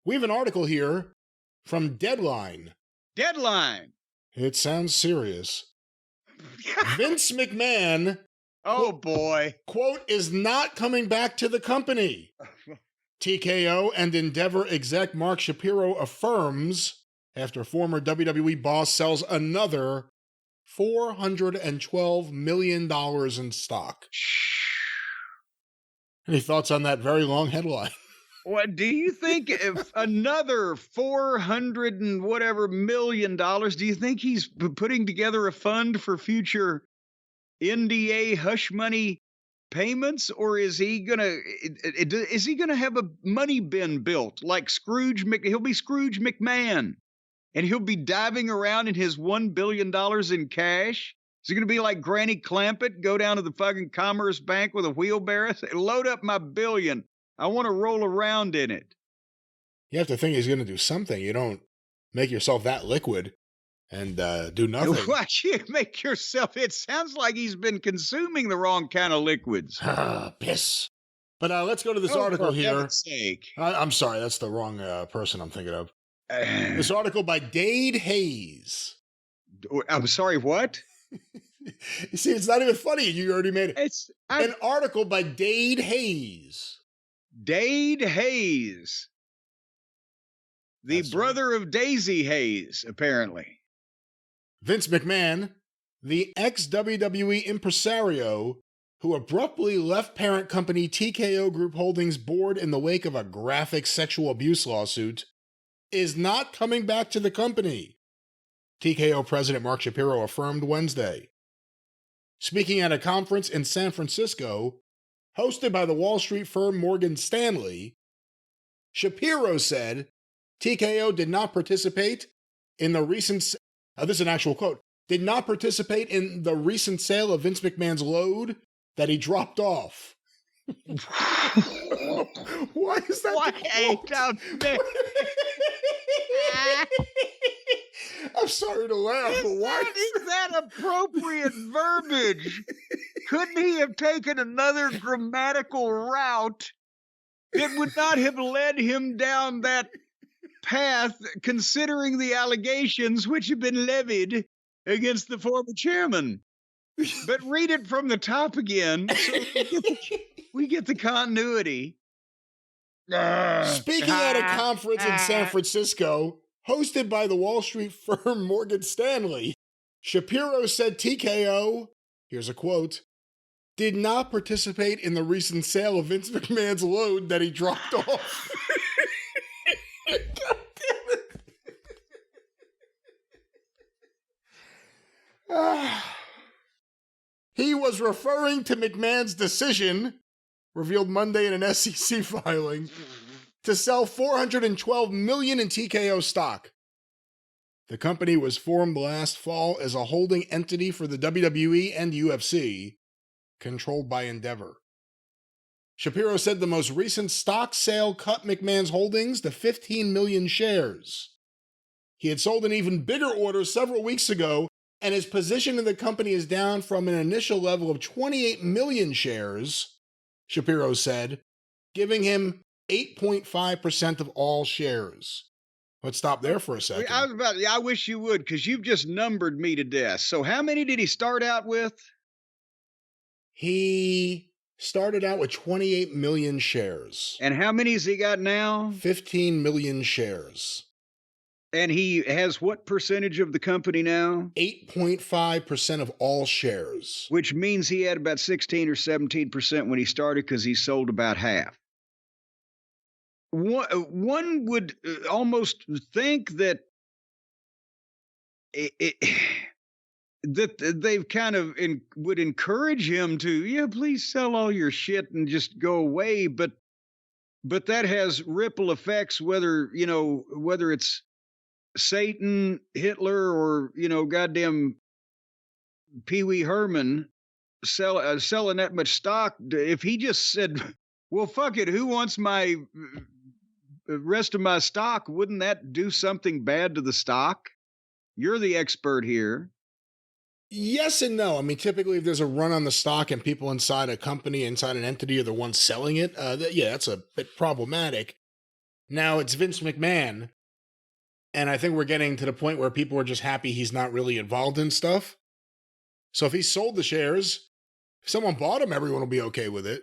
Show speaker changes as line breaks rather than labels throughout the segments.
We have an article here from Deadline.
Deadline.
It sounds serious. Vince McMahon,
oh boy,
quote, is not coming back to the company. TKO and Endeavor exec Mark Shapiro affirms after former WWE boss sells another $412 million in stock. Any thoughts on that very long headline?
What do you think if another 400 and whatever $million, do you think he's putting together a fund for future NDA hush money payments, or is he gonna have a money bin built like he'll be Scrooge McMahon and he'll be diving around in his $1 billion in cash? Is it gonna be like Granny Clampett, go down to the fucking Commerce Bank with a wheelbarrow, say, load up my billion, I want to roll around in it?
You have to think he's going to do something. You don't make yourself that liquid and do nothing.
Why you make yourself? It sounds like he's been consuming the wrong kind of liquids.
Piss. But let's go to this article here.
For heaven's sake.
I'm sorry, that's the wrong person I'm thinking of. This article by Dade Hayes.
I'm sorry, what?
You see, it's not even funny. You already made it. An article by Dade Hayes.
Dade Hayes. The brother of Daisy Hayes, apparently.
Vince McMahon, the ex-WWE impresario who abruptly left parent company TKO Group Holdings board in the wake of a graphic sexual abuse lawsuit, is not coming back to the company, TKO President Mark Shapiro affirmed Wednesday. Speaking at a conference in San Francisco, hosted by the Wall Street firm Morgan Stanley, Shapiro said TKO did not participate in the recent, this is an actual quote, did not participate in the recent sale of Vince McMahon's load that he dropped off. Why is that? I'm sorry to laugh, but why
is that appropriate verbiage? Couldn't he have taken another grammatical route that would not have led him down that path, considering the allegations which have been levied against the former chairman? But read it from the top again, so we get the continuity.
Speaking at a conference in San Francisco, hosted by the Wall Street firm Morgan Stanley, Shapiro said TKO, here's a quote, did not participate in the recent sale of Vince McMahon's load that he dropped off. God damn it. He was referring to McMahon's decision, revealed Monday in an SEC filing, to sell $412 million in TKO stock. The company was formed last fall as a holding entity for the WWE and UFC, controlled by Endeavor. Shapiro said the most recent stock sale cut McMahon's holdings to 15 million shares. He had sold an even bigger order several weeks ago, and his position in the company is down from an initial level of 28 million shares, Shapiro said, giving him 8.5% of all shares. Let's stop there for a second.
I wish you would, because you've just numbered me to death. So how many did he start out with?
He started out with 28 million shares.
And how many has he got now?
15 million shares.
And he has what percentage of the company now?
8.5% of all shares.
Which means he had about 16 or 17% when he started, because he sold about half. One would almost think that that they've kind of would encourage him to, please sell all your shit and just go away. But that has ripple effects, whether it's Satan, Hitler, or, goddamn Pee Wee Herman selling that much stock. If he just said, well, fuck it, who wants my rest of my stock? Wouldn't that do something bad to the stock? You're the expert here.
Yes and no. I mean, typically if there's a run on the stock and people inside a company, inside an entity are the ones selling it, that's a bit problematic. Now it's Vince McMahon, and I think we're getting to the point where people are just happy he's not really involved in stuff. So if he sold the shares, if someone bought them, everyone will be okay with it.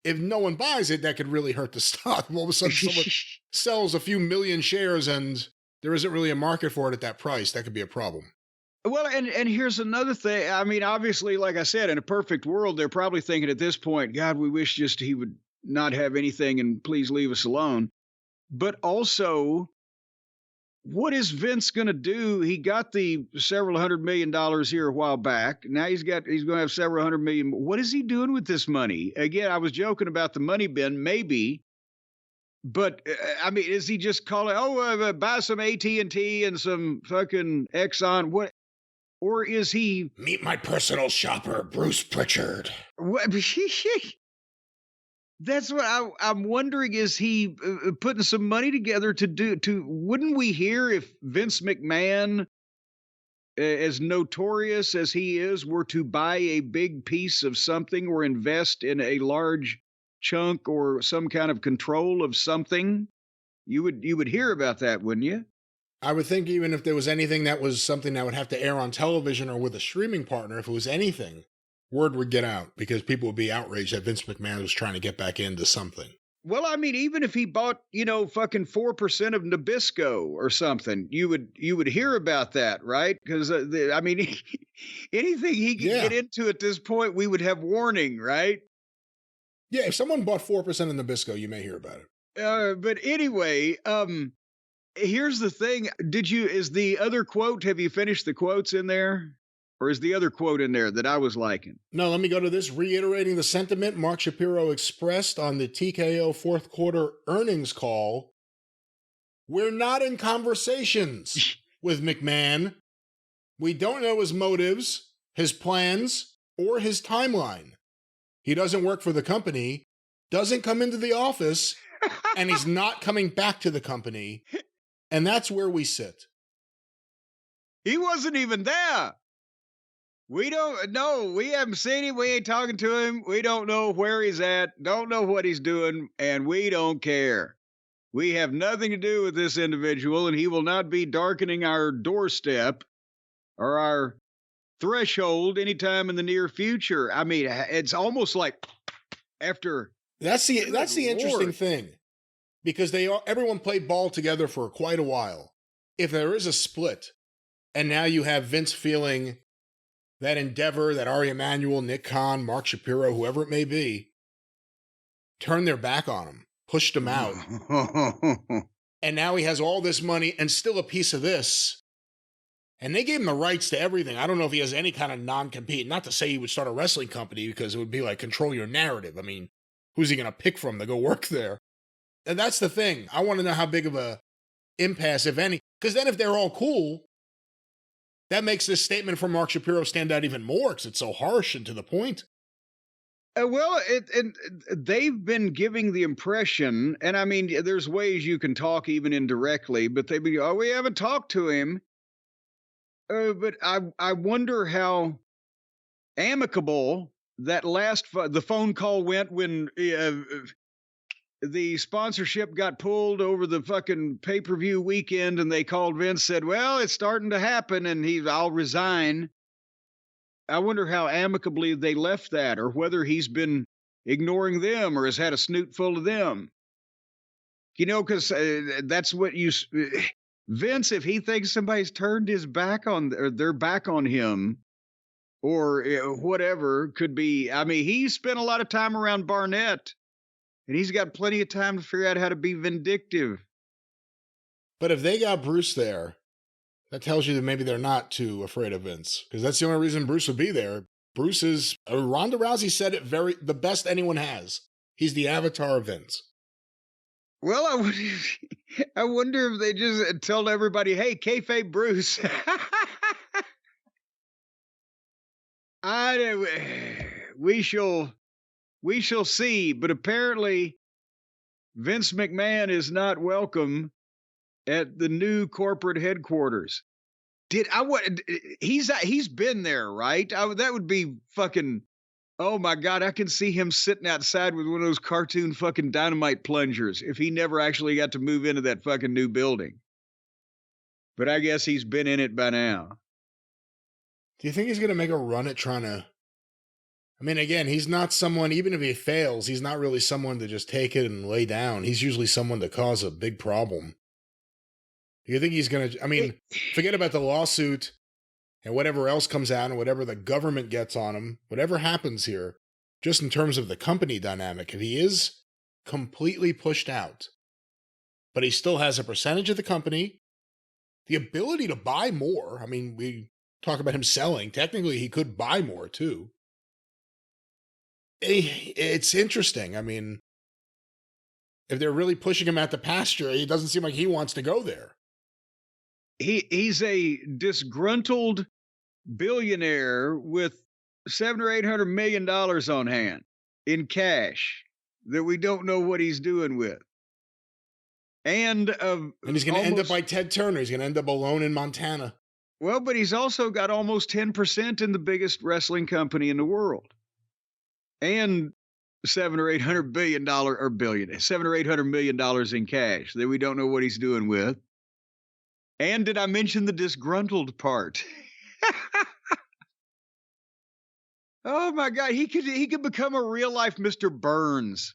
If no one buys it, that could really hurt the stock. All of a sudden, someone sells a few million shares and there isn't really a market for it at that price. That could be a problem.
Well, and here's another thing. I mean, obviously, like I said, in a perfect world, they're probably thinking at this point, God, we wish just he would not have anything and please leave us alone. But also, what is Vince going to do? He got the several $100 million here a while back. Now he's going to have several $100 million. What is he doing with this money? Again, I was joking about the money bin, maybe. But I mean, is he just calling, buy some AT&T and some fucking Exxon? What? Or is he...
Meet my personal shopper, Bruce Pritchard.
What? That's what I'm wondering. Is he putting some money together wouldn't we hear if Vince McMahon, as notorious as he is, were to buy a big piece of something or invest in a large chunk or some kind of control of something? You would hear about that, wouldn't you?
I would think even if there was anything that was something that would have to air on television or with a streaming partner, if it was anything, word would get out because people would be outraged that Vince McMahon was trying to get back into something.
Well, I mean, even if he bought, fucking 4% of Nabisco or something, you would hear about that, right? Because I mean, anything he could get into at this point, we would have warning, right?
Yeah, if someone bought 4% of Nabisco, you may hear about
it. But anyway, here's the thing. Is the other quote, have you finished the quotes in there? Or is the other quote in there that I was liking?
No, let me go to this. Reiterating the sentiment Mark Shapiro expressed on the TKO fourth quarter earnings call. We're not in conversations with McMahon. We don't know his motives, his plans, or his timeline. He doesn't work for the company, doesn't come into the office, and he's not coming back to the company. And that's where we sit.
He wasn't even there. We don't know. We haven't seen him. We ain't talking to him. We don't know where he's at. Don't know what he's doing. And we don't care. We have nothing to do with this individual, and he will not be darkening our doorstep or our threshold anytime in the near future. I mean, it's almost like after.
That's the interesting thing, because everyone played ball together for quite a while. If there is a split, and now you have Vince feeling that Endeavor, that Ari Emanuel, Nick Khan, Mark Shapiro, whoever it may be, turned their back on him, pushed him out. And now he has all this money and still a piece of this. And they gave him the rights to everything. I don't know if he has any kind of non-compete. Not to say he would start a wrestling company, because it would be like, control your narrative. I mean, who's he going to pick from to go work there? And that's the thing. I want to know how big of a impasse, if any. Because then if they're all cool, that makes this statement from Mark Shapiro stand out even more, because it's so harsh and to the point.
Well, they've been giving the impression, and I mean, there's ways you can talk even indirectly, but they've been, we haven't talked to him. But I wonder how amicable that the phone call went when the sponsorship got pulled over the fucking pay-per-view weekend, and they called Vince, said, well, it's starting to happen, and I'll resign. I wonder how amicably they left that, or whether he's been ignoring them or has had a snoot full of them. Because that's what Vince, if he thinks somebody's turned his back on, or they're back on him, or whatever, could be, I mean, he spent a lot of time around Barnett, and he's got plenty of time to figure out how to be vindictive.
But if they got Bruce there, that tells you that maybe they're not too afraid of Vince, because that's the only reason Bruce would be there. Bruce is, Ronda Rousey said it the best anyone has. He's the avatar of Vince.
Well, I wonder if they just told everybody, hey, kayfabe Bruce. We shall see, but apparently Vince McMahon is not welcome at the new corporate headquarters. He's been there, right? That would be fucking Oh my God, I can see him sitting outside with one of those cartoon fucking dynamite plungers if he never actually got to move into that fucking new building. But I guess he's been in it by now.
Do you think he's going to make a run at trying to... I mean, again, he's not someone, even if he fails, he's not really someone to just take it and lay down. He's usually someone to cause a big problem. Do you think he's going to... I mean, forget about the lawsuit and whatever else comes out and whatever the government gets on him, whatever happens here, just in terms of the company dynamic, if he is completely pushed out, but he still has a percentage of the company, the ability to buy more. I mean, we talk about him selling. Technically, he could buy more, too. It's interesting. I mean, if they're really pushing him at the pasture, it doesn't seem like he wants to go there.
He's a disgruntled billionaire with $700 or $800 million on hand in cash that we don't know what he's doing with. And
he's going to end up like Ted Turner. He's going to end up alone in Montana.
Well, but he's also got almost 10% in the biggest wrestling company in the world. And $700 or $800 million in cash that we don't know what he's doing with. And did I mention the disgruntled part? Oh my God, he could become a real life Mr. Burns.